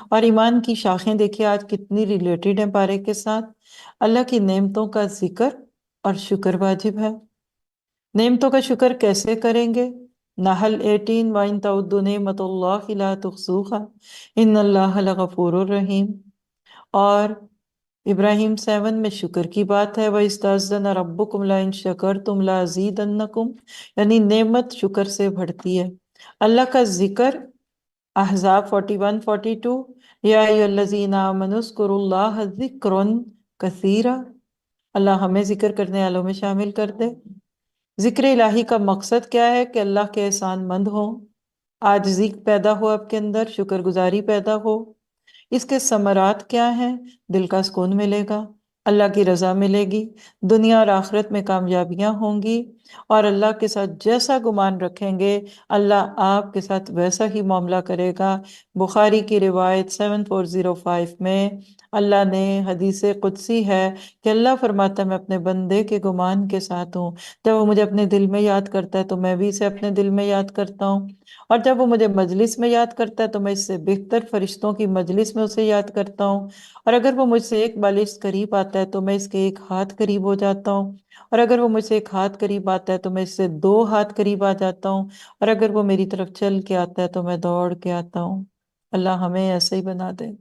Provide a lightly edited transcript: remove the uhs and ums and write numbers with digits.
اور ایمان کی شاخیں دیکھیے آج کتنی ریلیٹڈ ہیں پارے کے ساتھ۔ اللہ کی نعمتوں کا ذکر اور شکر واجب ہے۔ نعمتوں کا شکر کیسے کریں گے؟ نحل 18 وَإِن تَعُدُّوا نِعْمَتَ اللَّهِ لَا تُحْصُوهَا إِنَّ اللَّهَ لَغَفُورٌ رَحِيمٌ۔ اور ابراہیم 7 میں شکر کی بات ہے، وَإِذْ رَبُّكُمْ لَئِن شَكَرْتُمْ لَأَزِيدَنَّكُمْ، یعنی نعمت شکر سے بڑھتی ہے۔ اللہ کا ذکر احزاب 41-42، یا ایھا الذین آمنوا اذکروا اللہ ذکرا کثیرا، اللہ ہمیں ذکر کرنے والوں میں شامل کر دے۔ ذکر الہی کا مقصد کیا ہے؟ کہ اللہ کے احسان مند ہوں، عاجزی پیدا ہو آپ کے اندر، شکر گزاری پیدا ہو۔ اس کے ثمرات کیا ہیں؟ دل کا سکون ملے گا، اللہ کی رضا ملے گی، دنیا اور آخرت میں کامیابیاں ہوں گی، اور اللہ کے ساتھ جیسا گمان رکھیں گے اللہ آپ کے ساتھ ویسا ہی معاملہ کرے گا۔ بخاری کی روایت 7405 میں اللہ نے حدیث قدسی ہے کہ اللہ فرماتا ہے میں اپنے بندے کے گمان کے ساتھ ہوں، جب وہ مجھے اپنے دل میں یاد کرتا ہے تو میں بھی اسے اپنے دل میں یاد کرتا ہوں، اور جب وہ مجھے مجلس میں یاد کرتا ہے تو میں اس سے بہتر فرشتوں کی مجلس میں اسے یاد کرتا ہوں، اور اگر وہ مجھ سے ایک بالش قریب آتا ہے تو میں اس کے ایک ہاتھ قریب ہو جاتا ہوں، اور اگر وہ مجھ سے ایک ہاتھ قریب آتا ہے تو میں اس سے 2 ہاتھ قریب آ جاتا ہوں، اور اگر وہ میری طرف چل کے آتا ہے تو میں دوڑ کے آتا ہوں۔ اللہ ہمیں ایسے ہی بنا دے۔